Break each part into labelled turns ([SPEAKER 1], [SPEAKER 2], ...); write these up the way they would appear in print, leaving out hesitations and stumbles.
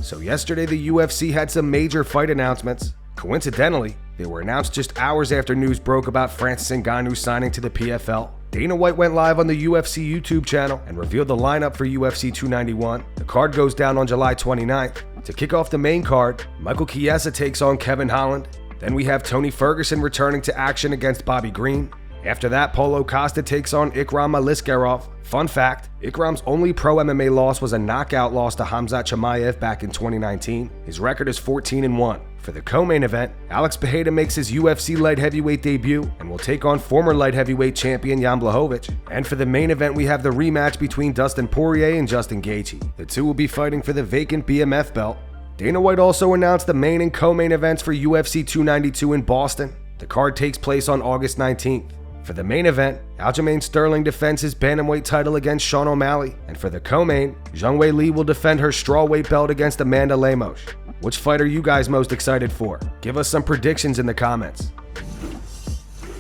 [SPEAKER 1] So yesterday the UFC had some major fight announcements. Coincidentally, they were announced just hours after news broke about Francis Ngannou signing to the PFL. Dana White went live on the UFC YouTube channel and revealed the lineup for UFC 291. The card goes down on July 29th. To kick off the main card, Michael Chiesa takes on Kevin Holland. Then we have Tony Ferguson returning to action against Bobby Green. After that, Paulo Costa takes on Ikram Aliskerov. Fun fact, Ikram's only pro MMA loss was a knockout loss to Khamzat Chimaev back in 2019. His record is 14-1. For the co-main event, Alex Pereira makes his UFC light heavyweight debut and will take on former light heavyweight champion Jan Blachowicz. And for the main event, we have the rematch between Dustin Poirier and Justin Gaethje. The two will be fighting for the vacant BMF belt. Dana White also announced the main and co-main events for UFC 292 in Boston. The card takes place on August 19th. For the main event, Aljamain Sterling defends his bantamweight title against Sean O'Malley, and for the co-main, Zhang Weili will defend her strawweight belt against Amanda Lemos. Which fight are you guys most excited for? Give us some predictions in the comments.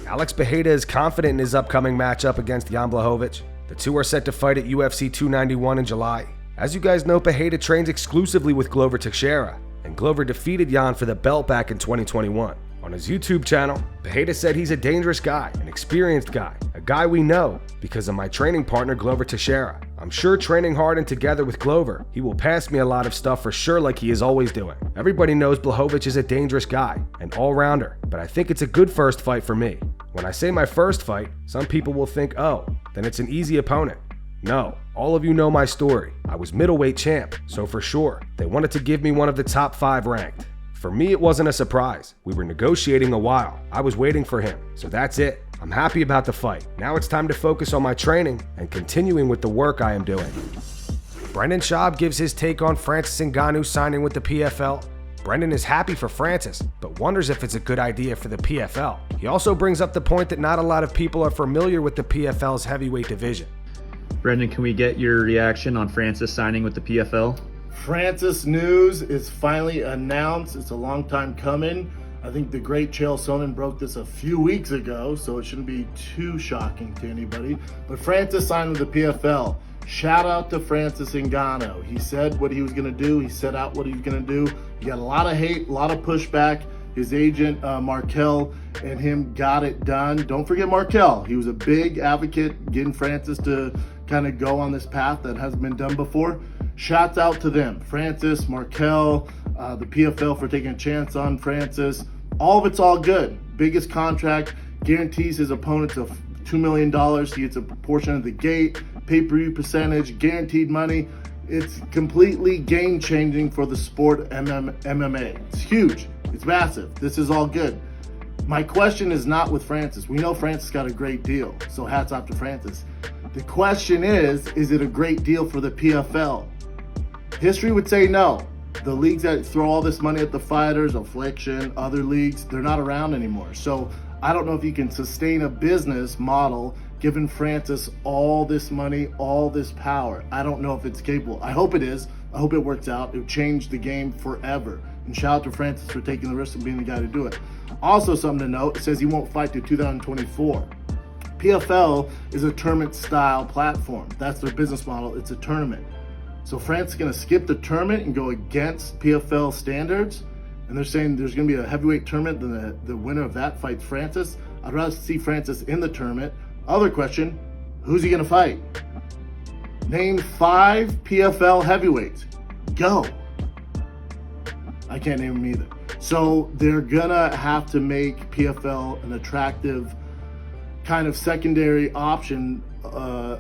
[SPEAKER 1] Alex Pereira is confident in his upcoming matchup against Jan Blachowicz. The two are set to fight at UFC 291 in July. As you guys know, Pereira trains exclusively with Glover Teixeira, and Glover defeated Jan for the belt back in 2021. On his YouTube channel, Pereira said he's a dangerous guy, an experienced guy, a guy we know because of my training partner Glover Teixeira. I'm sure training hard and together with Glover, he will pass me a lot of stuff for sure like he is always doing. Everybody knows Blachowicz is a dangerous guy, an all-rounder, but I think it's a good first fight for me. When I say my first fight, some people will think, oh, then it's an easy opponent. No, all of you know my story. I was middleweight champ, so for sure, they wanted to give me one of the top 5 ranked. For me, it wasn't a surprise. We were negotiating a while. I was waiting for him. So that's it. I'm happy about the fight. Now it's time to focus on my training and continuing with the work I am doing. Brendan Schaub gives his take on Francis Ngannou signing with the PFL. Brendan is happy for Francis, but wonders if it's a good idea for the PFL. He also brings up the point that not a lot of people are familiar with the PFL's heavyweight division.
[SPEAKER 2] Brendan, can we get your reaction on Francis signing with the PFL?
[SPEAKER 3] Francis news is finally announced. It's a long time coming. I think the great Chael Sonnen broke this a few weeks ago, so it shouldn't be too shocking to anybody. But Francis signed with the PFL. Shout out to Francis Ngannou. He said what he was going to do. He set out what he was going to do. He got a lot of hate, a lot of pushback. His agent, Markel, and him got it done. Don't forget Markel. He was a big advocate getting Francis to kind of go on this path that hasn't been done before. Shouts out to them. Francis, Markel, the PFL for taking a chance on Francis. All of it's all good. Biggest contract, guarantees his opponent of $2 million. He gets a portion of the gate, pay-per-view percentage, guaranteed money. It's completely game-changing for the sport MMA. It's huge. It's massive. This is all good. My question is not with Francis. We know Francis got a great deal, so hats off to Francis. The question is it a great deal for the PFL? History would say no. The leagues that throw all this money at the fighters, Affliction, other leagues, they're not around anymore. So I don't know if you can sustain a business model giving Francis all this money, all this power. I don't know if it's capable. I hope it is. I hope it works out. It would change the game forever. And shout out to Francis for taking the risk of being the guy to do it. Also something to note, it says he won't fight till 2024. PFL is a tournament-style platform. That's their business model. It's a tournament. So France is going to skip the tournament and go against PFL standards. And they're saying there's going to be a heavyweight tournament, then the winner of that fights Francis. I'd rather see Francis in the tournament. Other question, who's he going to fight? Name 5 PFL heavyweights. Go. I can't name them either. So they're going to have to make PFL an attractive kind of secondary option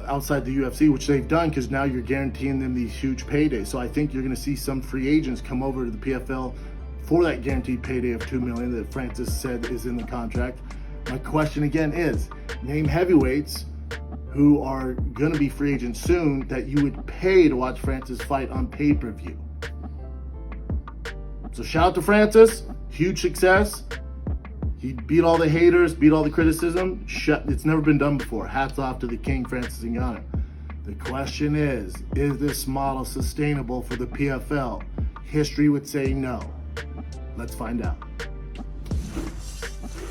[SPEAKER 3] outside the UFC, which they've done because now you're guaranteeing them these huge paydays. So I think you're going to see some free agents come over to the PFL for that guaranteed payday of $2 million that Francis said is in the contract. My question again is, name heavyweights who are going to be free agents soon that you would pay to watch Francis fight on pay-per-view. So shout out to Francis, huge success. He beat all the haters, beat all the criticism. It's never been done before. Hats off to the king, Francis Ngannou. The question is this model sustainable for the PFL? History would say no. Let's find out.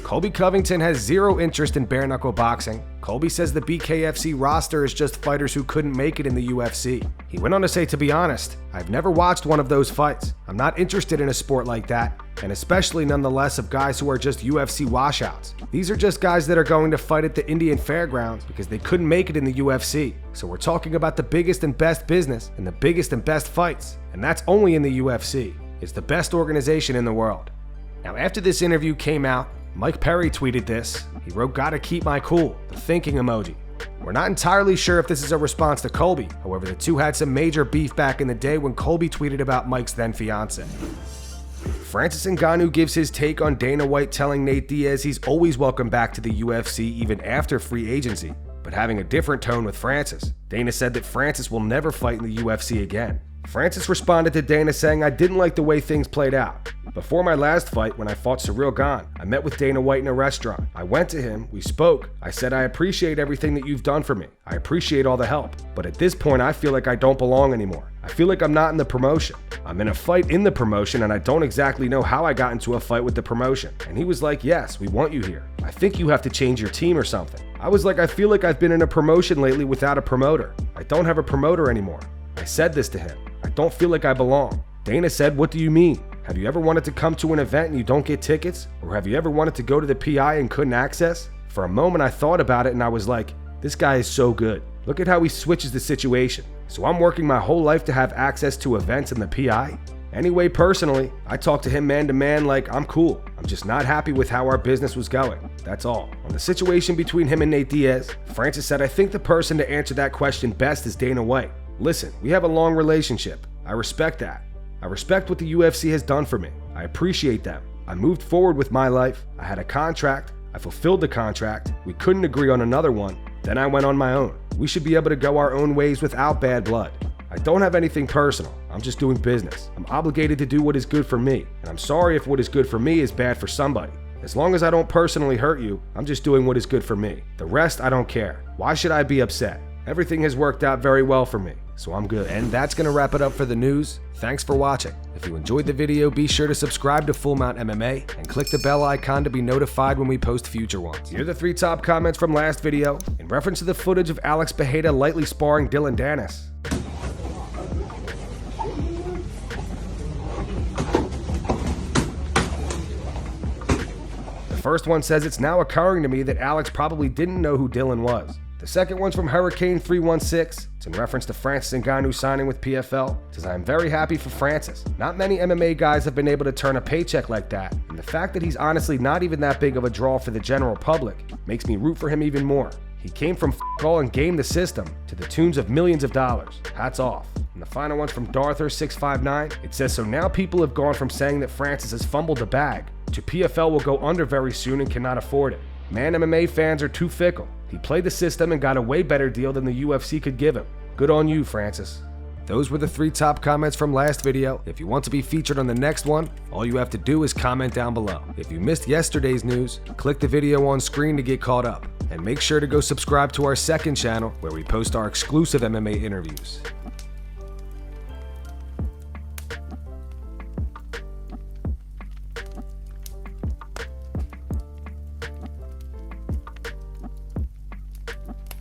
[SPEAKER 1] Colby Covington has zero interest in bare-knuckle boxing. Colby says the BKFC roster is just fighters who couldn't make it in the UFC. He went on to say, to be honest, I've never watched one of those fights. I'm not interested in a sport like that, and especially nonetheless of guys who are just UFC washouts. These are just guys that are going to fight at the Indian Fairgrounds because they couldn't make it in the UFC. So we're talking about the biggest and best business and the biggest and best fights, and that's only in the UFC. It's the best organization in the world. Now, after this interview came out, Mike Perry tweeted this. He wrote, "Gotta keep my cool," the thinking emoji. We're not entirely sure if this is a response to Colby. However, the two had some major beef back in the day when Colby tweeted about Mike's then fiance. Francis Ngannou gives his take on Dana White telling Nate Diaz he's always welcome back to the UFC even after free agency, but having a different tone with Francis. Dana said that Francis will never fight in the UFC again. Francis responded to Dana saying, "I didn't like the way things played out. Before my last fight, when I fought Cyril Gane, I met with Dana White in a restaurant. I went to him, we spoke. I said, I appreciate everything that you've done for me. I appreciate all the help. But at this point, I feel like I don't belong anymore. I feel like I'm not in the promotion. I'm in a fight in the promotion and I don't exactly know how I got into a fight with the promotion." And he was like, "Yes, we want you here. I think you have to change your team or something." I was like, "I feel like I've been in a promotion lately without a promoter. I don't have a promoter anymore." I said this to him. "I don't feel like I belong." Dana said, "What do you mean? Have you ever wanted to come to an event and you don't get tickets? Or have you ever wanted to go to the PI and couldn't access?" For a moment I thought about it and I was like, this guy is so good. Look at how he switches the situation. So I'm working my whole life to have access to events in the PI? Anyway, personally, I talked to him man to man like I'm cool. I'm just not happy with how our business was going. That's all. On the situation between him and Nate Diaz, Francis said, "I think the person to answer that question best is Dana White. Listen, we have a long relationship. I respect that. I respect what the UFC has done for me. I appreciate them. I moved forward with my life. I had a contract. I fulfilled the contract. We couldn't agree on another one. Then I went on my own. We should be able to go our own ways without bad blood. I don't have anything personal. I'm just doing business. I'm obligated to do what is good for me. And I'm sorry if what is good for me is bad for somebody. As long as I don't personally hurt you, I'm just doing what is good for me. The rest, I don't care. Why should I be upset? Everything has worked out very well for me, so I'm good." And that's going to wrap it up for the news. Thanks for watching. If you enjoyed the video, be sure to subscribe to Full Mount MMA and click the bell icon to be notified when we post future ones. Here are the 3 top comments from last video in reference to the footage of Alex Pereira lightly sparring Dylan Dennis. The first one says, "It's now occurring to me that Alex probably didn't know who Dylan was." The second one's from Hurricane316. It's in reference to Francis Ngannou signing with PFL. It says, "I am very happy for Francis. Not many MMA guys have been able to turn a paycheck like that, and the fact that he's honestly not even that big of a draw for the general public makes me root for him even more. He came from all and gamed the system to the tunes of millions of dollars. Hats off." And the final one's from Darther659. It says, "So now people have gone from saying that Francis has fumbled the bag to PFL will go under very soon and cannot afford it. Man, MMA fans are too fickle. He played the system and got a way better deal than the UFC could give him. Good on you, Francis." Those were the 3 top comments from last video. If you want to be featured on the next one, all you have to do is comment down below. If you missed yesterday's news, click the video on screen to get caught up. And make sure to go subscribe to our second channel where we post our exclusive MMA interviews.